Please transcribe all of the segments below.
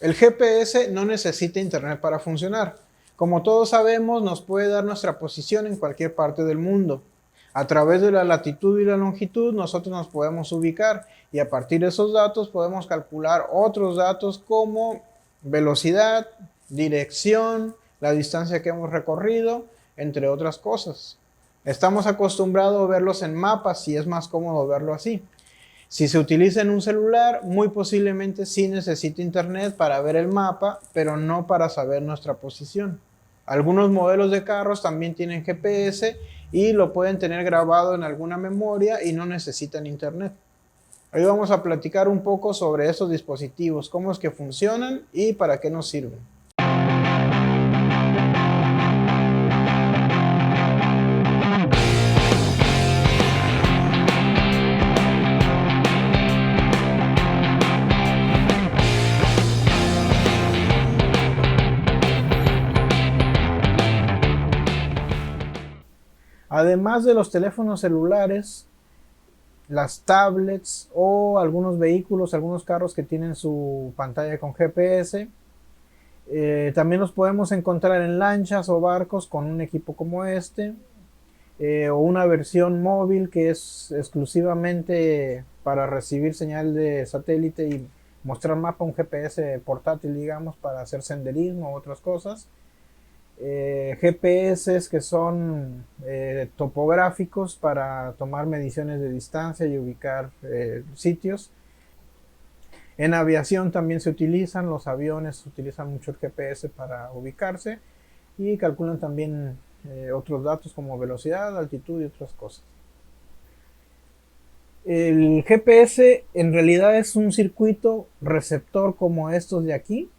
El GPS no necesita internet para funcionar. Como todos sabemos, nos puede dar nuestra posición en cualquier parte del mundo. A través de la latitud y la longitud nosotros nos podemos ubicar y a partir de esos datos podemos calcular otros datos como velocidad, dirección, la distancia que hemos recorrido, entre otras cosas. Estamos acostumbrados a verlos en mapas y es más cómodo verlo así. Si se utiliza en un celular, muy posiblemente sí necesite internet para ver el mapa, pero no para saber nuestra posición. Algunos modelos de carros también tienen GPS y lo pueden tener grabado en alguna memoria y no necesitan internet. Hoy vamos a platicar un poco sobre esos dispositivos, cómo es que funcionan y para qué nos sirven. Además de los teléfonos celulares, las tablets o algunos vehículos, algunos carros que tienen su pantalla con GPS, también los podemos encontrar en lanchas o barcos con un equipo como este, o una versión móvil que es exclusivamente para recibir señal de satélite y mostrar mapa, un GPS portátil, digamos, para hacer senderismo u otras cosas. GPS que son topográficos para tomar mediciones de distancia y ubicar sitios. En aviación también se utilizan, los aviones utilizan mucho el GPS para ubicarse y calculan también otros datos como velocidad, altitud y otras cosas. El GPS en realidad es un circuito receptor como estos de aquí,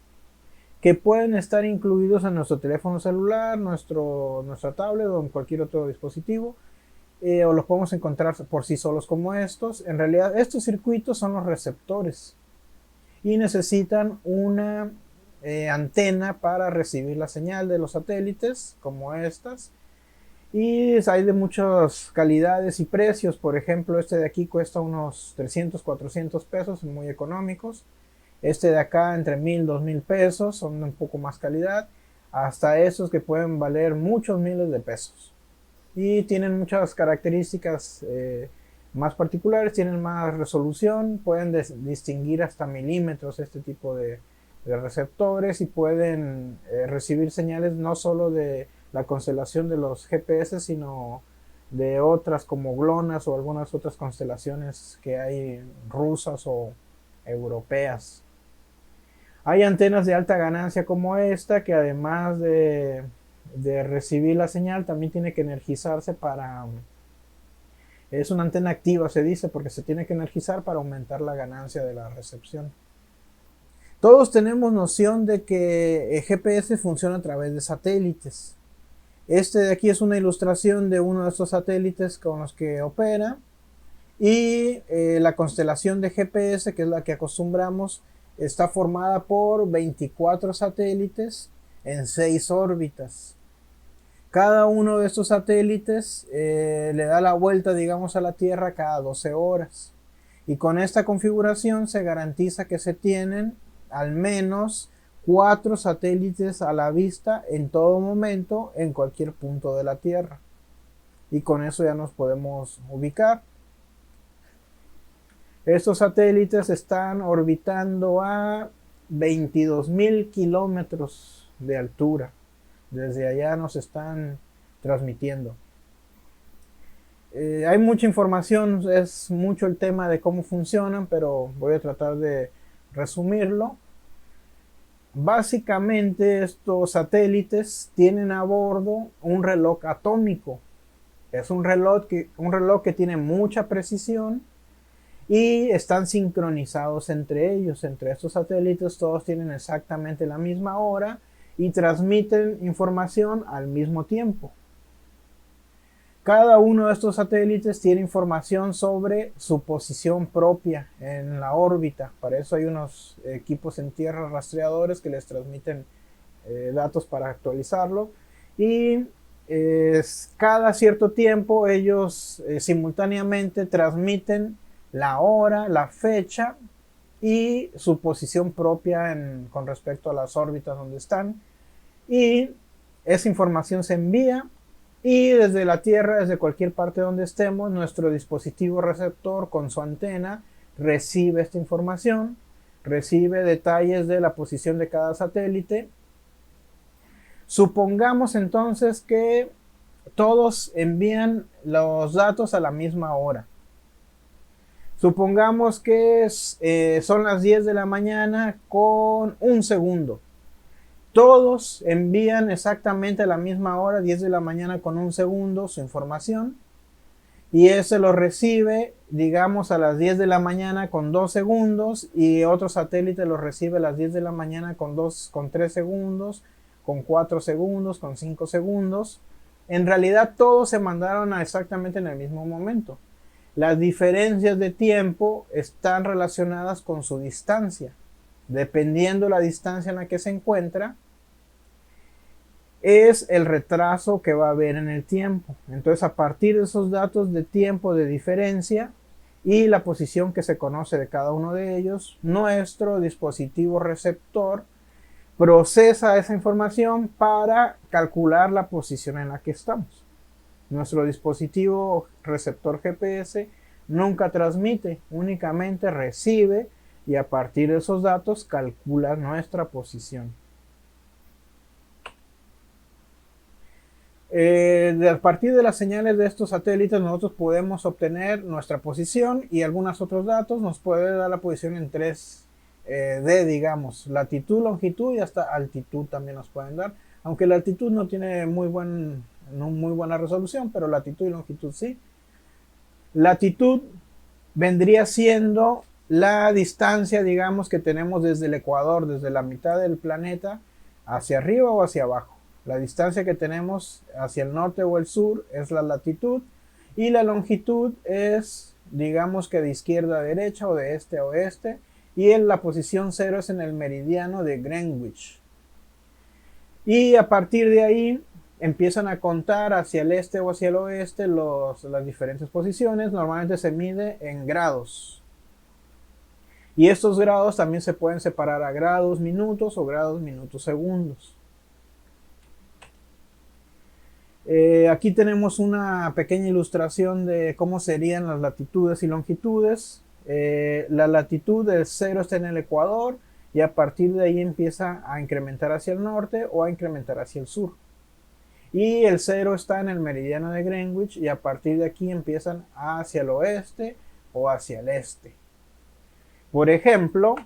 que pueden estar incluidos en nuestro teléfono celular, nuestra tablet o en cualquier otro dispositivo, o los podemos encontrar por sí solos como estos. En realidad estos circuitos son los receptores y necesitan una antena para recibir la señal de los satélites como estas. Y hay de muchas calidades y precios. Por ejemplo, este de aquí cuesta unos 300, 400 pesos, muy económicos. Este de acá entre 1000, 2000 pesos, son un poco más calidad. Hasta esos que pueden valer muchos miles de pesos. Y tienen muchas características más particulares, tienen más resolución, pueden distinguir hasta milímetros este tipo de receptores y pueden recibir señales no solo de la constelación de los GPS, sino de otras como GLONASS o algunas otras constelaciones que hay rusas o europeas. Hay antenas de alta ganancia como esta que además de recibir la señal también tiene que energizarse para... Es una antena activa, se dice, porque se tiene que energizar para aumentar la ganancia de la recepción. Todos tenemos noción de que el GPS funciona a través de satélites. Este de aquí es una ilustración de uno de estos satélites con los que opera. Y la constelación de GPS, que es la que acostumbramos, está formada por 24 satélites en 6 órbitas. Cada uno de estos satélites le da la vuelta, digamos, a la Tierra cada 12 horas. Y con esta configuración se garantiza que se tienen al menos 4 satélites a la vista en todo momento en cualquier punto de la Tierra. Y con eso ya nos podemos ubicar. Estos satélites están orbitando a 22.000 kilómetros de altura. Desde allá nos están transmitiendo. Hay mucha información, es mucho el tema de cómo funcionan, pero voy a tratar de resumirlo. Básicamente estos satélites tienen a bordo un reloj atómico. Es un reloj que tiene mucha precisión y están sincronizados entre ellos, entre estos satélites. Todos tienen exactamente la misma hora y transmiten información al mismo tiempo. Cada uno de estos satélites tiene información sobre su posición propia en la órbita. Para eso hay unos equipos en tierra rastreadores que les transmiten datos para actualizarlo. Y cada cierto tiempo ellos simultáneamente transmiten la hora, la fecha y su posición propia con respecto a las órbitas donde están. Y esa información se envía y desde la Tierra, desde cualquier parte donde estemos, nuestro dispositivo receptor con su antena recibe esta información, recibe detalles de la posición de cada satélite. Supongamos entonces que todos envían los datos a la misma hora. Supongamos que son las 10 de la mañana con un segundo. Todos envían exactamente a la misma hora, 10 de la mañana con un segundo, su información. Y ese lo recibe, digamos, a las 10 de la mañana con 2 segundos. Y otro satélite lo recibe a las 10 de la mañana con 3 segundos, con 4 segundos, con 5 segundos. En realidad todos se mandaron exactamente en el mismo momento. Las diferencias de tiempo están relacionadas con su distancia. Dependiendo la distancia en la que se encuentra, es el retraso que va a haber en el tiempo. Entonces, a partir de esos datos de tiempo de diferencia y la posición que se conoce de cada uno de ellos, nuestro dispositivo receptor procesa esa información para calcular la posición en la que estamos. Nuestro dispositivo receptor GPS nunca transmite, únicamente recibe y a partir de esos datos calcula nuestra posición. A partir de las señales de estos satélites nosotros podemos obtener nuestra posición y algunos otros datos. Nos puede dar la posición en 3D, digamos, latitud, longitud y hasta altitud también nos pueden dar, aunque la altitud no tiene muy buena resolución, pero latitud y longitud sí. Latitud vendría siendo la distancia, digamos, que tenemos desde el ecuador, desde la mitad del planeta, hacia arriba o hacia abajo. La distancia que tenemos hacia el norte o el sur es la latitud y la longitud es, digamos, que de izquierda a derecha o de este a oeste, y la posición 0 es en el meridiano de Greenwich. Y a partir de ahí empiezan a contar hacia el este o hacia el oeste las diferentes posiciones. Normalmente se mide en grados. Y estos grados también se pueden separar a grados minutos o grados minutos segundos. Aquí tenemos una pequeña ilustración de cómo serían las latitudes y longitudes. La latitud del 0 está en el ecuador y a partir de ahí empieza a incrementar hacia el norte o a incrementar hacia el sur. Y el 0 está en el meridiano de Greenwich y a partir de aquí empiezan hacia el oeste o hacia el este. Por ejemplo,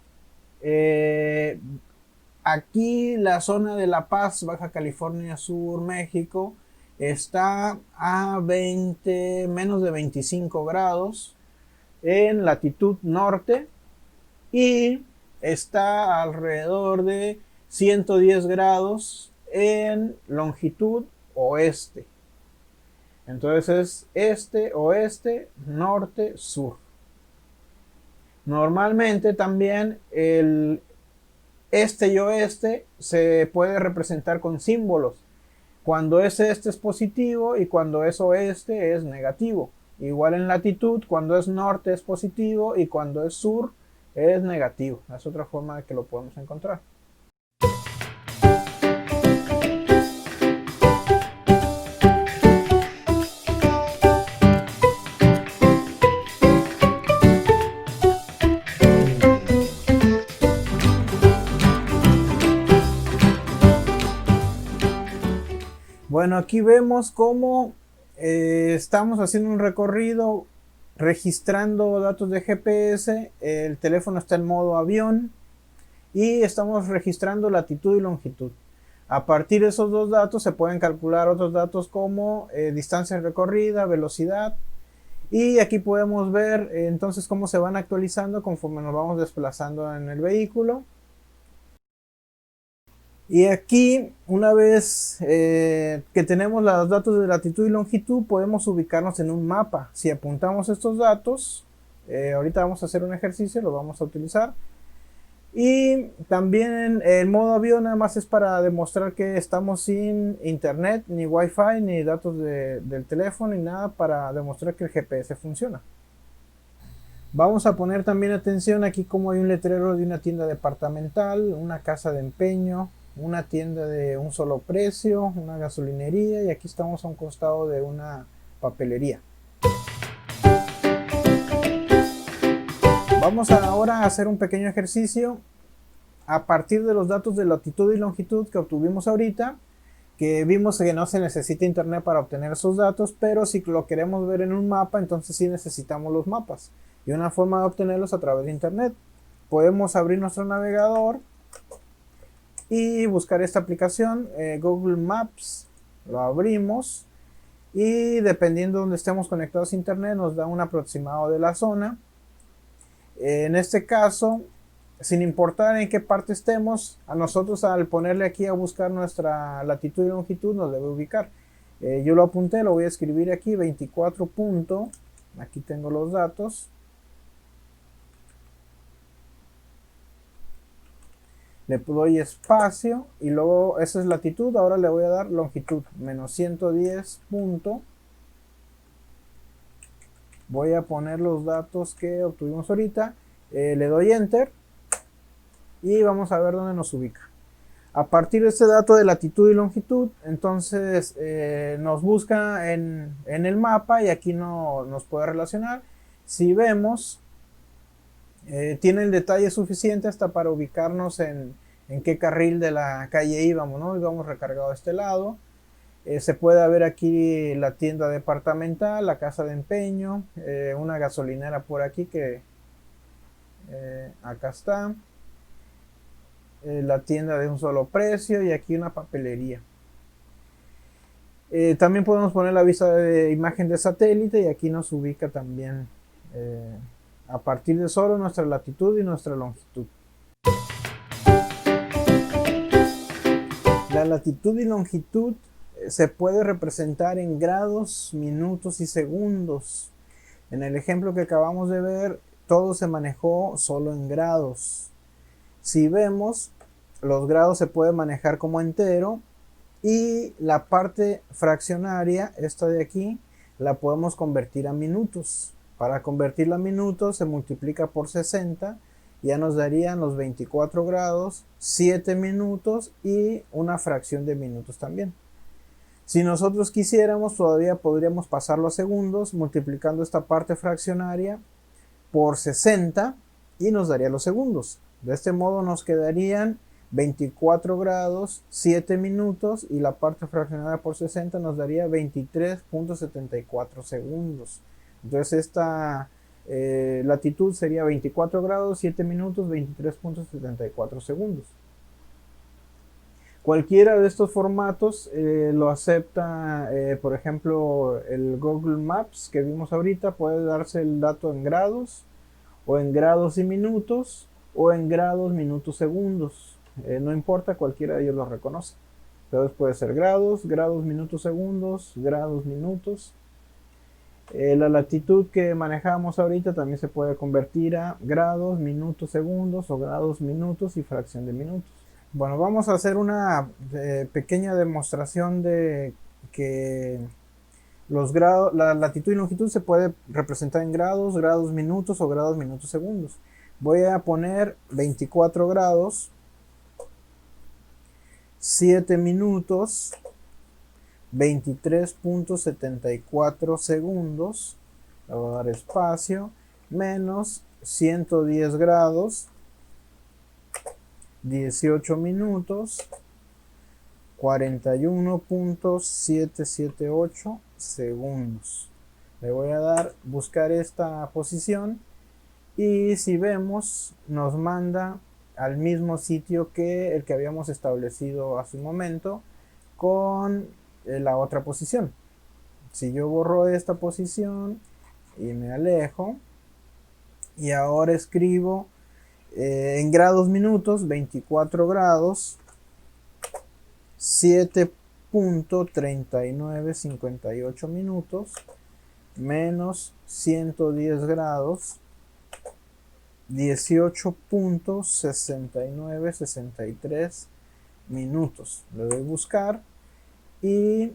aquí la zona de La Paz, Baja California Sur, México, está a menos de 25 grados en latitud norte y está alrededor de 110 grados en longitud oeste. Entonces es este, oeste, norte, sur. Normalmente también el este y oeste se puede representar con símbolos. Cuando es este es positivo y cuando es oeste es negativo. Igual en latitud, cuando es norte es positivo y cuando es sur es negativo. Es otra forma de que lo podemos encontrar. Bueno, aquí vemos cómo estamos haciendo un recorrido registrando datos de GPS. El teléfono está en modo avión y estamos registrando latitud y longitud. A partir de esos dos datos se pueden calcular otros datos como distancia recorrida, velocidad, y aquí podemos ver entonces cómo se van actualizando conforme nos vamos desplazando en el vehículo. Y aquí, una vez que tenemos los datos de latitud y longitud, podemos ubicarnos en un mapa. Si apuntamos estos datos, ahorita vamos a hacer un ejercicio, lo vamos a utilizar. Y también el modo avión nada más es para demostrar que estamos sin internet, ni wifi, ni datos del teléfono, ni nada, para demostrar que el GPS funciona. Vamos a poner también atención aquí como hay un letrero de una tienda departamental, una casa de empeño, una tienda de un solo precio, una gasolinería, y aquí estamos a un costado de una papelería. Vamos ahora a hacer un pequeño ejercicio a partir de los datos de latitud y longitud que obtuvimos ahorita, que vimos que no se necesita internet para obtener esos datos, pero si lo queremos ver en un mapa, entonces sí necesitamos los mapas. Y una forma de obtenerlos a través de internet. Podemos abrir nuestro navegador y buscar esta aplicación, Google Maps. Lo abrimos y dependiendo de donde estemos conectados a internet nos da un aproximado de la zona. En este caso, sin importar en qué parte estemos, a nosotros al ponerle aquí a buscar nuestra latitud y longitud nos debe ubicar. Yo lo apunté, lo voy a escribir aquí, 24 punto, aquí tengo los datos. Le doy espacio y luego esa es latitud, ahora le voy a dar longitud, menos 110 punto. Voy a poner los datos que obtuvimos ahorita, le doy enter y vamos a ver dónde nos ubica. A partir de este dato de latitud y longitud, entonces nos busca en el mapa y aquí no nos puede relacionar. Si vemos, tiene el detalle suficiente hasta para ubicarnos en qué carril de la calle íbamos, ¿no? Íbamos recargado a este lado. Se puede ver aquí la tienda departamental, la casa de empeño, una gasolinera por aquí que acá está. La tienda de un solo precio y aquí una papelería. También podemos poner la vista de imagen de satélite y aquí nos ubica también a partir de solo nuestra latitud y nuestra longitud. La latitud y longitud se puede representar en grados, minutos y segundos. En el ejemplo que acabamos de ver, todo se manejó solo en grados. Si vemos, los grados se puede manejar como entero y la parte fraccionaria, esta de aquí, la podemos convertir a minutos. Para convertirla a minutos se multiplica por 60, ya nos darían los 24 grados, 7 minutos y una fracción de minutos también. Si nosotros quisiéramos, todavía podríamos pasarlo a segundos multiplicando esta parte fraccionaria por 60 y nos daría los segundos. De este modo nos quedarían 24 grados, 7 minutos y la parte fraccionada por 60 nos daría 23.74 segundos. Entonces esta latitud sería 24 grados, 7 minutos, 23.74 segundos. Cualquiera de estos formatos lo acepta, por ejemplo, el Google Maps que vimos ahorita puede darse el dato en grados, o en grados y minutos, o en grados, minutos, segundos. No importa, cualquiera de ellos lo reconoce. Entonces puede ser grados, grados, minutos, segundos, grados, minutos. La latitud que manejamos ahorita también se puede convertir a grados, minutos, segundos, o grados, minutos y fracción de minutos. Bueno, vamos a hacer una pequeña demostración de que los grados, la latitud y longitud se puede representar en grados, grados, minutos o grados, minutos, segundos. Voy a poner 24 grados, 7 minutos, 23.74 segundos, le voy a dar espacio, menos 110 grados, 18 minutos, 41.778 segundos. Le voy a dar buscar esta posición y si vemos nos manda al mismo sitio que el que habíamos establecido hace un momento con la otra posición. Si yo borro esta posición y me alejo y ahora escribo en grados minutos 24 grados 7.3958 minutos menos 110 grados 18.6963 minutos. Le doy buscar y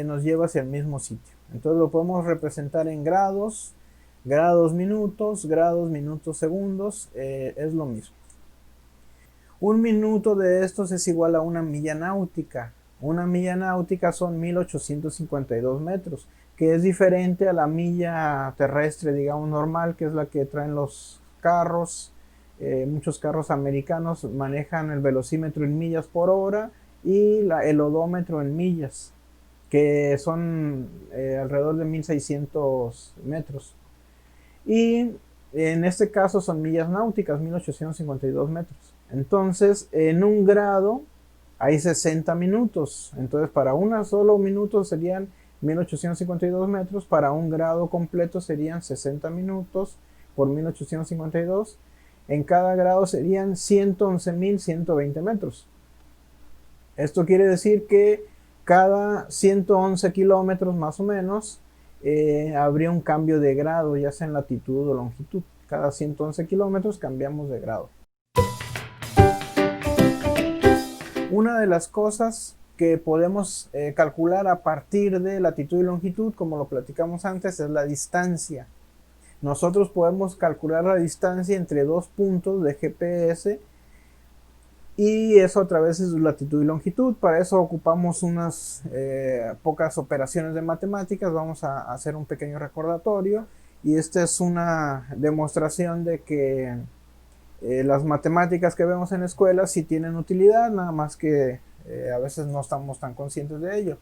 nos lleva hacia el mismo sitio. Entonces lo podemos representar en grados, Grados minutos, segundos, es lo mismo. Un minuto de estos es igual a una milla náutica. Una milla náutica son 1852 metros, que es diferente a la milla terrestre, digamos, normal, que es la que traen los carros. Muchos carros americanos manejan el velocímetro en millas por hora y el odómetro en millas, que son alrededor de 1600 metros. Y en este caso son millas náuticas, 1852 metros. Entonces, en un grado hay 60 minutos. Entonces, para un solo minuto serían 1852 metros. Para un grado completo serían 60 minutos por 1852. En cada grado serían 111.120 metros. Esto quiere decir que cada 111 kilómetros más o menos habría un cambio de grado, ya sea en latitud o longitud. Cada 111 kilómetros cambiamos de grado. Una de las cosas que podemos calcular a partir de latitud y longitud, como lo platicamos antes, es la distancia. Nosotros podemos calcular la distancia entre dos puntos de GPS y eso a través de su latitud y longitud. Para eso ocupamos unas pocas operaciones de matemáticas. Vamos a hacer un pequeño recordatorio y esta es una demostración de que las matemáticas que vemos en la escuela sí tienen utilidad, nada más que a veces no estamos tan conscientes de ello.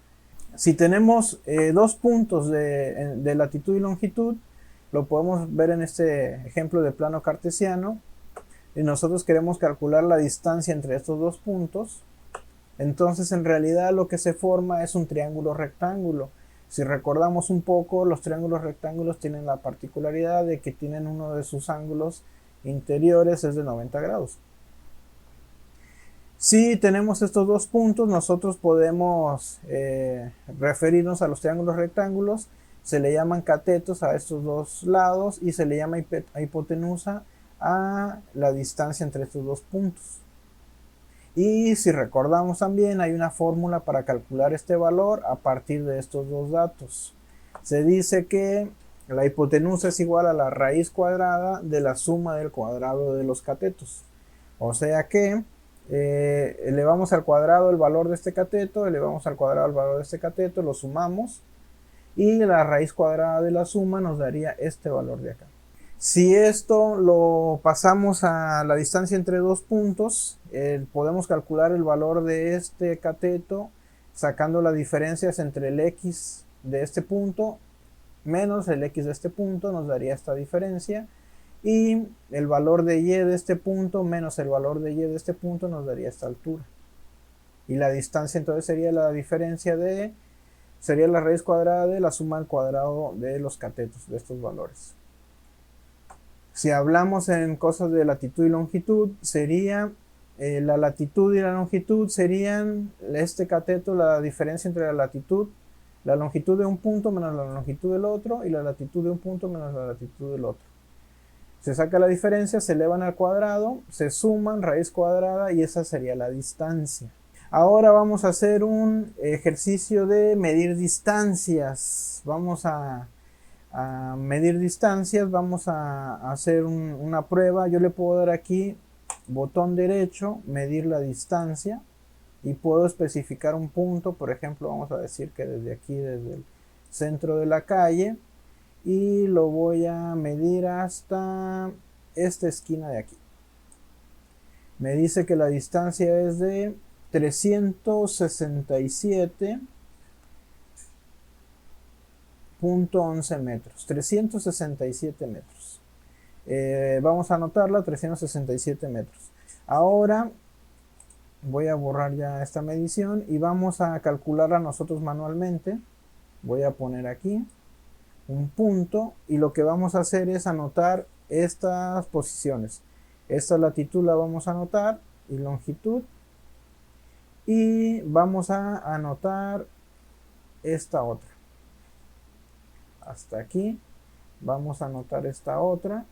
Si tenemos dos puntos de latitud y longitud, lo podemos ver en este ejemplo de plano cartesiano, y nosotros queremos calcular la distancia entre estos dos puntos. Entonces, en realidad lo que se forma es un triángulo rectángulo. Si recordamos un poco, los triángulos rectángulos tienen la particularidad de que tienen uno de sus ángulos interiores es de 90 grados. Si tenemos estos dos puntos, nosotros podemos referirnos a los triángulos rectángulos. Se le llaman catetos a estos dos lados y se le llama hipotenusa a la distancia entre estos dos puntos. Y si recordamos también, hay una fórmula para calcular este valor a partir de estos dos datos. Se dice que la hipotenusa es igual a la raíz cuadrada de la suma del cuadrado de los catetos. O sea que elevamos al cuadrado el valor de este cateto, elevamos al cuadrado el valor de este cateto, lo sumamos y la raíz cuadrada de la suma nos daría este valor de acá. Si esto lo pasamos a la distancia entre dos puntos, podemos calcular el valor de este cateto sacando las diferencias entre el x de este punto menos el x de este punto, nos daría esta diferencia, y el valor de y de este punto menos el valor de y de este punto nos daría esta altura. Y la distancia entonces sería la diferencia sería la raíz cuadrada de la suma al cuadrado de los catetos de estos valores. Si hablamos en cosas de latitud y longitud, sería la latitud y la longitud serían este cateto, la diferencia entre la longitud de un punto menos la longitud del otro y la latitud de un punto menos la latitud del otro. Se saca la diferencia, se elevan al cuadrado, se suman, raíz cuadrada, y esa sería la distancia. Ahora vamos a hacer un ejercicio de medir distancias. Vamos a medir distancias, vamos a hacer una prueba. Yo le puedo dar aquí botón derecho, medir la distancia, y puedo especificar un punto. Por ejemplo, vamos a decir que desde aquí, desde el centro de la calle, y lo voy a medir hasta esta esquina de aquí. Me dice que la distancia es de 367.11 metros. 367 metros. Vamos a anotarla, 367 metros. Ahora voy a borrar ya esta medición y vamos a calcularla nosotros manualmente. Voy a poner aquí un punto y lo que vamos a hacer es anotar estas posiciones. Esta latitud la vamos a anotar y longitud, y vamos a anotar esta otra. Hasta aquí vamos a anotar esta otra,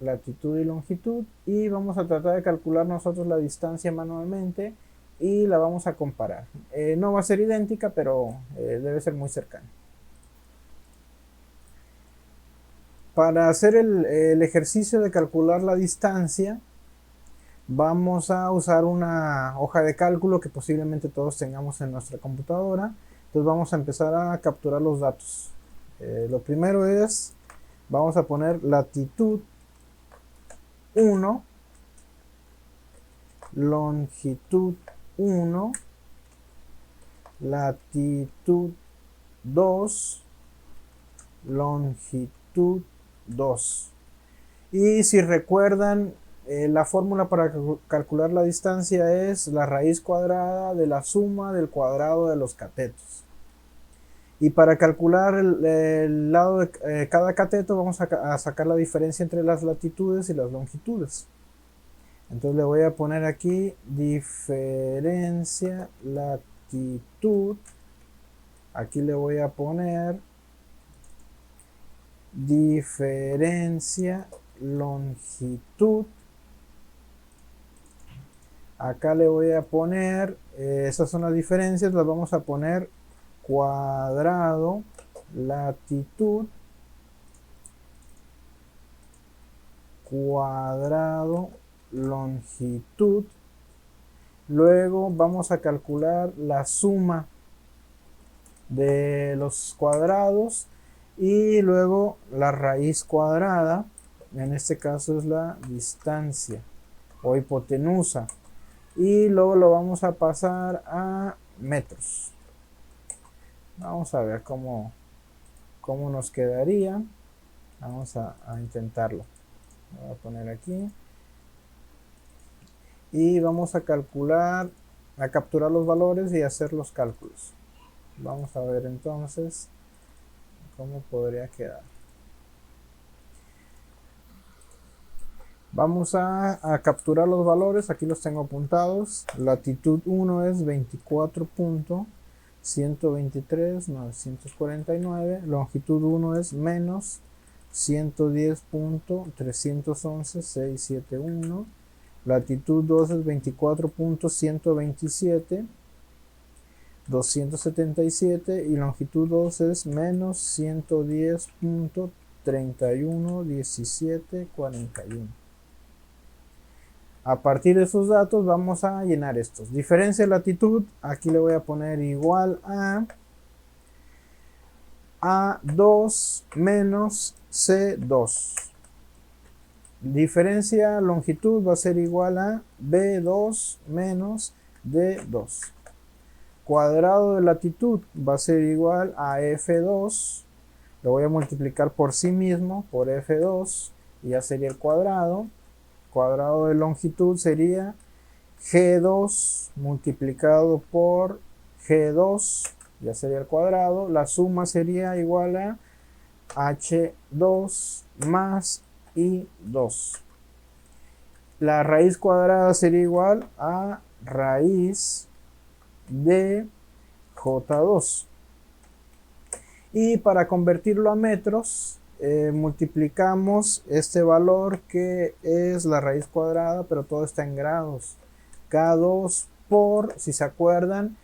latitud y longitud, y vamos a tratar de calcular nosotros la distancia manualmente y la vamos a comparar. No va a ser idéntica, pero debe ser muy cercana. Para hacer el ejercicio de calcular la distancia, vamos a usar una hoja de cálculo que posiblemente todos tengamos en nuestra computadora. Entonces vamos a empezar a capturar los datos. Lo primero es, vamos a poner latitud 1, longitud 1, latitud 2, longitud 2. Y si recuerdan, la fórmula para calcular la distancia es la raíz cuadrada de la suma del cuadrado de los catetos. Y para calcular el lado de cada cateto vamos a sacar la diferencia entre las latitudes y las longitudes. Entonces le voy a poner aquí diferencia latitud. Aquí le voy a poner diferencia longitud. Acá le voy a poner, esas son las diferencias, las vamos a poner cuadrado latitud cuadrado longitud. Luego vamos a calcular la suma de los cuadrados y luego la raíz cuadrada, en este caso es la distancia o hipotenusa, y luego lo vamos a pasar a metros. Vamos a ver cómo nos quedaría. Vamos a intentarlo. Voy a poner aquí y vamos a calcular, a capturar los valores y hacer los cálculos. Vamos a ver entonces cómo podría quedar. Vamos a capturar los valores, aquí los tengo apuntados. Latitud 1 es 24.123.949, longitud 1 es menos 110.311.671, latitud 2 es 24.127.277 y longitud 2 es menos 110.311741. A partir de esos datos vamos a llenar estos. Diferencia de latitud, aquí le voy a poner igual a A2 menos C2. Diferencia longitud va a ser igual a B2 menos D2. Cuadrado de latitud va a ser igual a F2. Lo voy a multiplicar por sí mismo, por F2, y ya sería el cuadrado. Cuadrado de longitud sería G2 multiplicado por G2, ya sería el cuadrado. La suma sería igual a H2 más I2. La raíz cuadrada sería igual a raíz de J2. Y para convertirlo a metros, multiplicamos este valor que es la raíz cuadrada, pero todo está en grados. K2 por, si se acuerdan,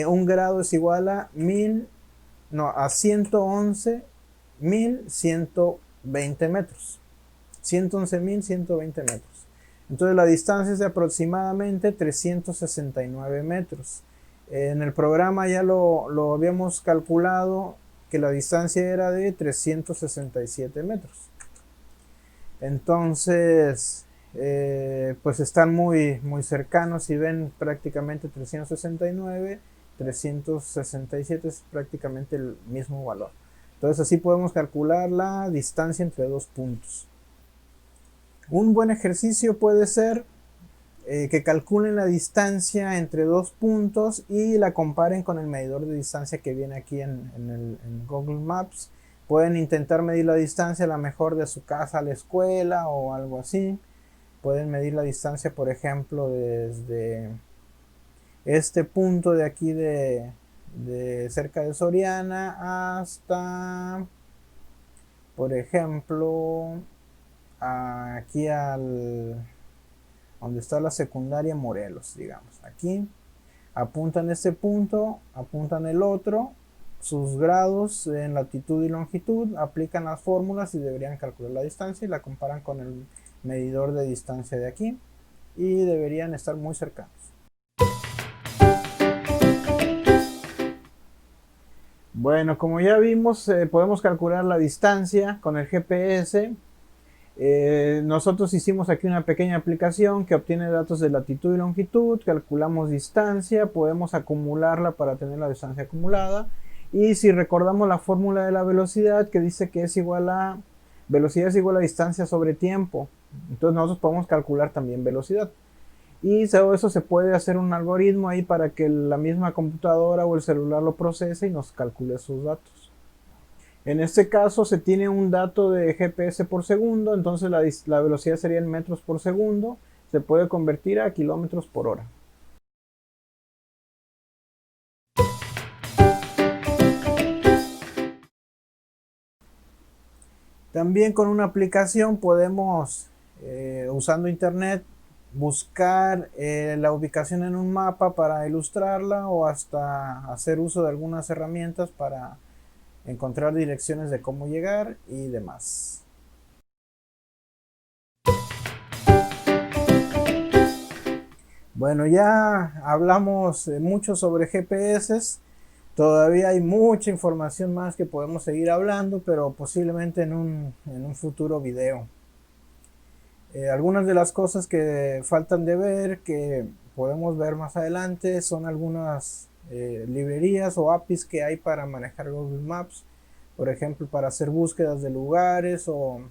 un grado es igual a 111.120 metros. 111.120 metros. Entonces la distancia es de aproximadamente 369 metros. En el programa ya lo habíamos calculado, que la distancia era de 367 metros. Entonces, pues están muy cercanos. Si ven, prácticamente 369, 367 es prácticamente el mismo valor. Entonces así podemos calcular la distancia entre dos puntos. Un buen ejercicio puede ser que calculen la distancia entre dos puntos y la comparen con el medidor de distancia que viene aquí en Google Maps. Pueden intentar medir la distancia a lo mejor de su casa a la escuela o algo así. Pueden medir la distancia, por ejemplo, desde este punto de aquí de cerca de Soriana hasta, por ejemplo, aquí donde está la secundaria Morelos, digamos. Aquí apuntan este punto, apuntan el otro, sus grados en latitud y longitud, aplican las fórmulas y deberían calcular la distancia y la comparan con el medidor de distancia de aquí y deberían estar muy cercanos. Bueno, como ya vimos, podemos calcular la distancia con el GPS. Nosotros hicimos aquí una pequeña aplicación que obtiene datos de latitud y longitud, calculamos distancia, podemos acumularla para tener la distancia acumulada. Y si recordamos la fórmula de la velocidad que dice que es igual a velocidad es igual a distancia sobre tiempo, entonces nosotros podemos calcular también velocidad. Y todo eso se puede hacer un algoritmo ahí para que la misma computadora o el celular lo procese y nos calcule sus datos. En este caso se tiene un dato de GPS por segundo, entonces la velocidad sería en metros por segundo, se puede convertir a kilómetros por hora. También con una aplicación podemos, usando internet, buscar la ubicación en un mapa para ilustrarla o hasta hacer uso de algunas herramientas para encontrar direcciones de cómo llegar y demás. Bueno, ya hablamos mucho sobre GPS. Todavía hay mucha información más que podemos seguir hablando, pero posiblemente en un futuro video. Algunas de las cosas que faltan de ver, que podemos ver más adelante, son algunas librerías o APIs que hay para manejar Google Maps. Por ejemplo, para hacer búsquedas de lugares o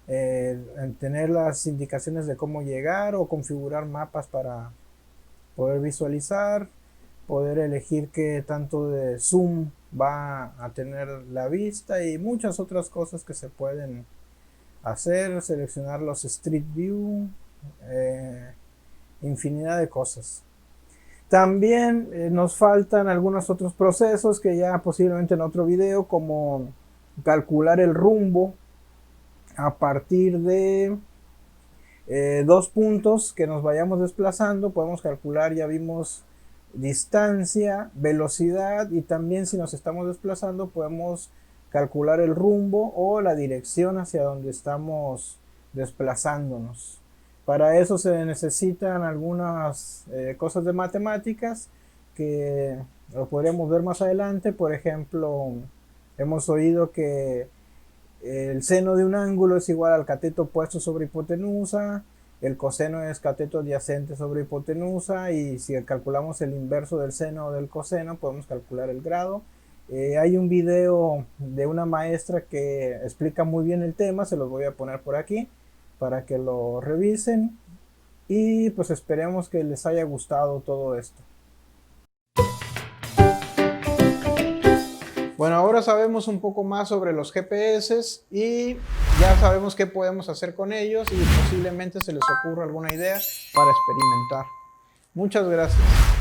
tener las indicaciones de cómo llegar o configurar mapas para poder visualizar, poder elegir qué tanto de zoom va a tener la vista y muchas otras cosas que se pueden hacer, seleccionar los Street View, infinidad de cosas. También nos faltan algunos otros procesos que ya posiblemente en otro video, como calcular el rumbo a partir de dos puntos que nos vayamos desplazando. Podemos calcular, ya vimos, distancia, velocidad y también si nos estamos desplazando podemos calcular el rumbo o la dirección hacia donde estamos desplazándonos. Para eso se necesitan algunas cosas de matemáticas que lo podremos ver más adelante. Por ejemplo, hemos oído que el seno de un ángulo es igual al cateto opuesto sobre hipotenusa, el coseno es cateto adyacente sobre hipotenusa y si calculamos el inverso del seno o del coseno podemos calcular el grado. Hay un video de una maestra que explica muy bien el tema, se los voy a poner por aquí para que lo revisen y pues esperemos que les haya gustado todo esto. Bueno, ahora sabemos un poco más sobre los GPS y ya sabemos qué podemos hacer con ellos y posiblemente se les ocurra alguna idea para experimentar. Muchas gracias.